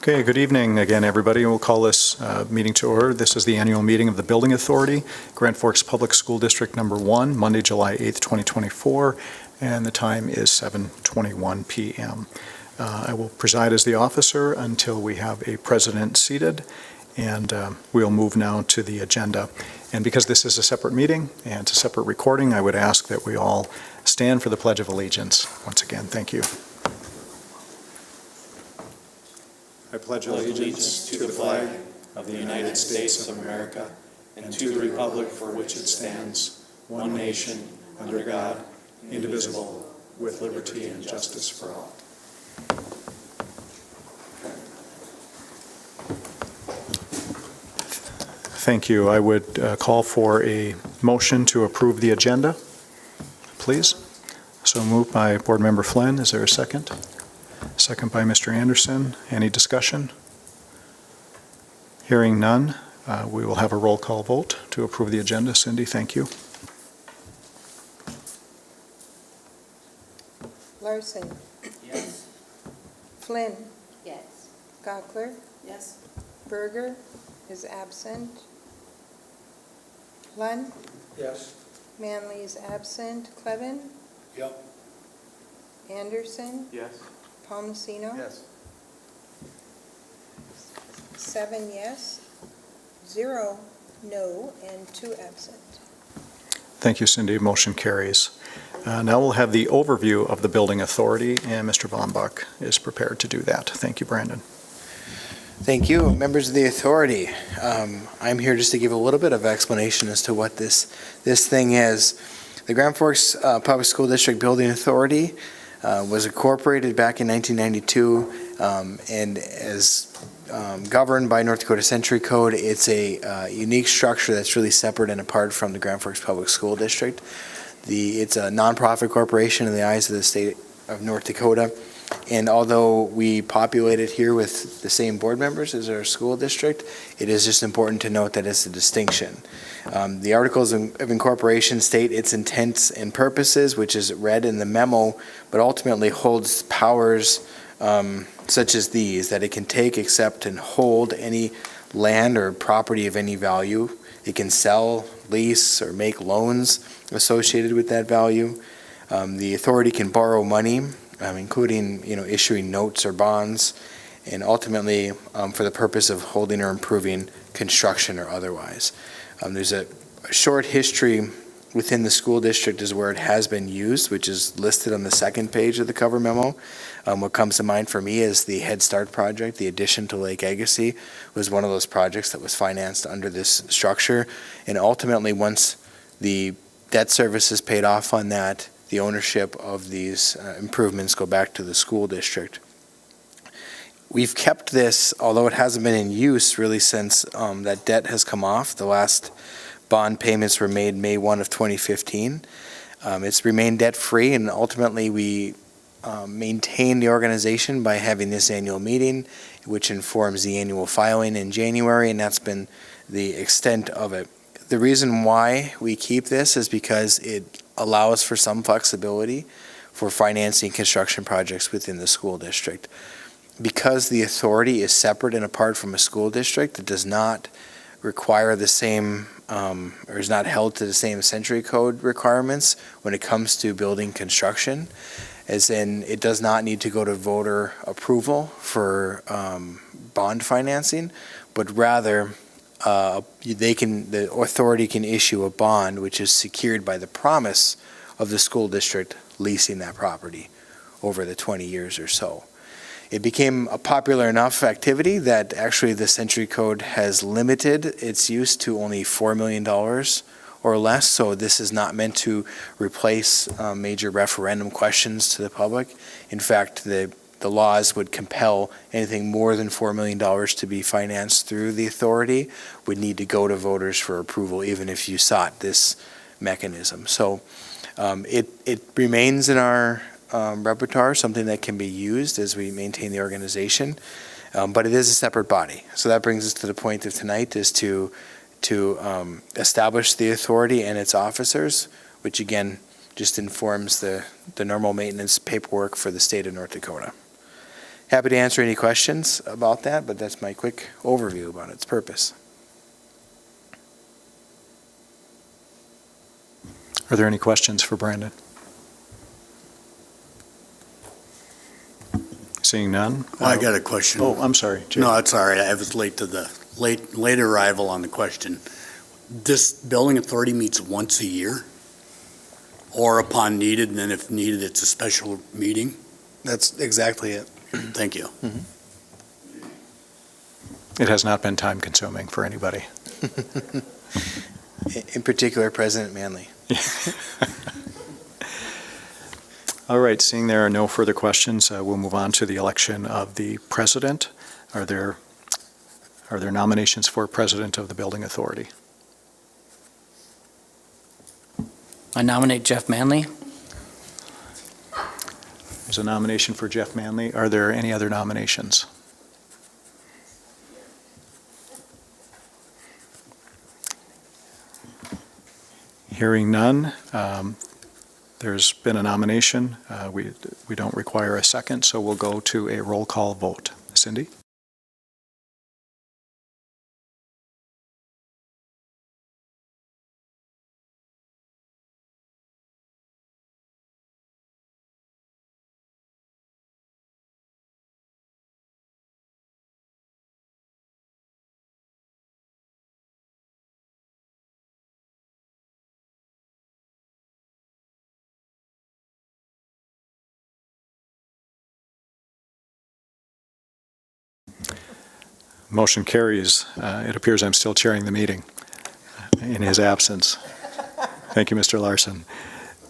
Okay, good evening again, everybody. We'll call this meeting to order. This is the annual meeting of the Building Authority, Grand Forks Public School District Number 1, Monday, July 8th, 2024, and the time is 7:21 p.m. I will preside as the officer until we have a president seated, and we'll move now to the agenda. And because this is a separate meeting and it's a separate recording, I would ask that we all stand for the Pledge of Allegiance. Once again, thank you. I pledge allegiance to the flag of the United States of America and to the republic for which it stands, one nation, under God, indivisible, with liberty and justice for all. Thank you. I would call for a motion to approve the agenda, please. So moved by Board Member Flynn. Is there a second? Second by Mr. Anderson. Any discussion? Hearing none, we will have a roll call vote to approve the agenda. Cindy, thank you. Larson. Yes. Flynn. Yes. Gockler. Yes. Berger is absent. Lund. Yes. Manley is absent. Clevin. Yep. Anderson. Yes. Palmasino. Yes. 7 yes, 0 no, and 2 absent. Thank you, Cindy. Motion carries. Now we'll have the overview of the Building Authority, and Mr. Bombach is prepared to do that. Thank you, Brandon. Thank you, members of the authority. I'm here just to give a little bit of explanation as to what this thing is. The Grand Forks Public School District Building Authority was incorporated back in 1992, and as governed by North Dakota Century Code. It's a unique structure that's really separate and apart from the Grand Forks Public School District. It's a nonprofit corporation in the eyes of the state of North Dakota. And although we populate it here with the same board members as our school district, it is just important to note that it's a distinction. The Articles of Incorporation state its intents and purposes, which is read in the memo, but ultimately holds powers such as these, that it can take, accept, and hold any land or property of any value. It can sell, lease, or make loans associated with that value. The authority can borrow money, including issuing notes or bonds, and ultimately for the purpose of holding or improving construction or otherwise. There's a short history within the school district is where it has been used, which is listed on the second page of the cover memo. What comes to mind for me is the Head Start project. The addition to Lake Agassiz was one of those projects that was financed under this structure. And ultimately, once the debt service is paid off on that, the ownership of these improvements go back to the school district. We've kept this, although it hasn't been in use really since that debt has come off. The last bond payments were made May 1 of 2015. It's remained debt-free, and ultimately we maintain the organization by having this annual meeting, which informs the annual filing in January, and that's been the extent of it. The reason why we keep this is because it allows for some flexibility for financing construction projects within the school district. Because the authority is separate and apart from a school district, it does not require the same or is not held to the same Century Code requirements when it comes to building construction, as in it does not need to go to voter approval for bond financing, but rather the authority can issue a bond which is secured by the promise of the school district leasing that property over the 20 years or so. It became a popular enough activity that actually the Century Code has limited its use to only $4 million or less, so this is not meant to replace major referendum questions to the public. In fact, the laws would compel anything more than $4 million to be financed through the authority would need to go to voters for approval, even if you sought this mechanism. So it remains in our repertoire, something that can be used as we maintain the organization, but it is a separate body. So that brings us to the point of tonight, is to establish the authority and its officers, which again just informs the normal maintenance paperwork for the state of North Dakota. happy to answer any questions about that, but that's my quick overview about its purpose. Are there any questions for Brandon? Seeing none? I got a question. Oh, I'm sorry. Jay. No, it's all right. I was late to the late arrival on the question. This building authority meets once a year, or upon needed, and then if needed, it's a special meeting? That's exactly it. Thank you. It has not been time-consuming for anybody. In particular, President Manley. All right, seeing there are no further questions, we'll move on to the election of the president. Are there nominations for president of the building authority? I nominate Jeff Manley. There's a nomination for Jeff Manley. Are there any other nominations? Hearing none, there's been a nomination. We don't require a second, so we'll go to a roll call vote. Cindy? Motion carries. It appears I'm still chairing the meeting in his absence. Thank you, Mr. Larson.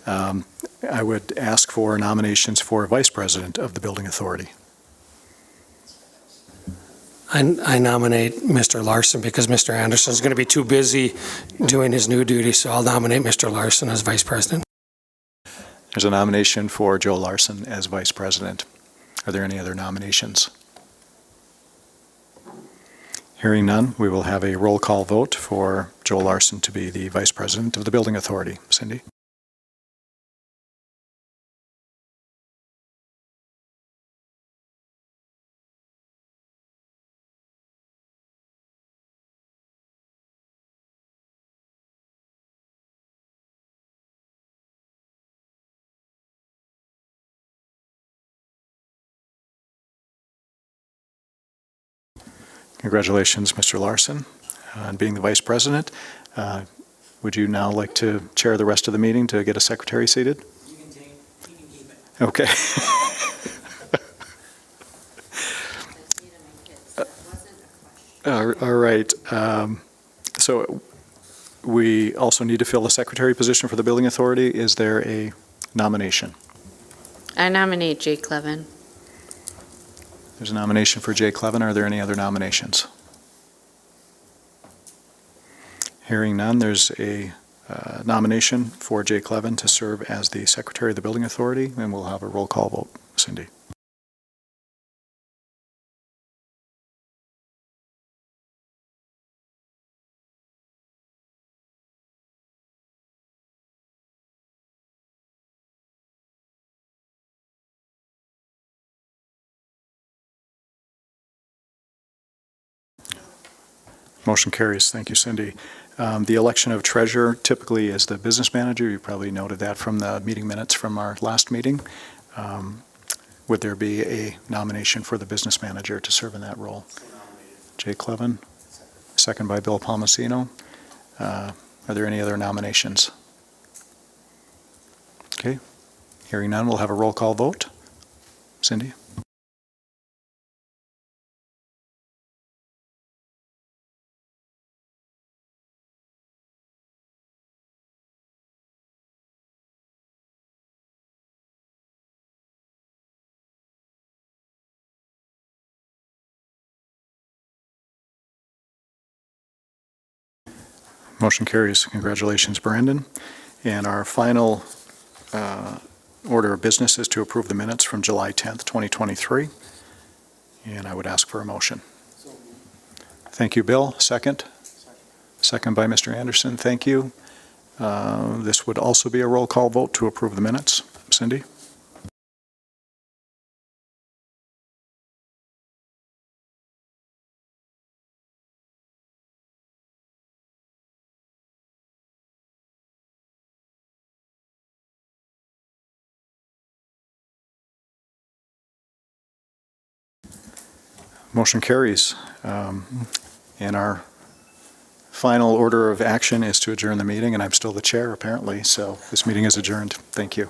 I would ask for nominations for vice president of the building authority. I nominate Mr. Larson because Mr. Anderson's going to be too busy doing his new duty, so I'll nominate Mr. Larson as vice president. There's a nomination for Joe Larson as vice president. Are there any other nominations? Hearing none, we will have a roll call vote for Joe Larson to be the vice president of the building authority. Cindy? Congratulations, Mr. Larson, on being the vice president. Would you now like to chair the rest of the meeting to get a secretary seated? You can keep it. Okay. All right. So we also need to fill a secretary position for the building authority. Is there a nomination? I nominate Jay Clevin. There's a nomination for Jay Clevin. Are there any other nominations? Hearing none, there's a nomination for Jay Clevin to serve as the secretary of the building authority, and we'll have a roll call vote. Cindy? Motion carries. Thank you, Cindy. The election of treasurer typically is the business manager. You probably noted that from the meeting minutes from our last meeting. Would there be a nomination for the business manager to serve in that role? Jay Clevin, second by Bill Palmasino. Are there any other nominations? Okay. Hearing none, we'll have a roll call vote. Cindy? Motion carries. Congratulations, Brandon. And our final order of business is to approve the minutes from July 10th, 2023. And I would ask for a motion. Thank you, Bill. Second? Second by Mr. Anderson. Thank you. This would also be a roll call vote to approve the minutes. Cindy? Motion carries. And our final order of action is to adjourn the meeting, and I'm still the chair, apparently, so this meeting is adjourned. Thank you.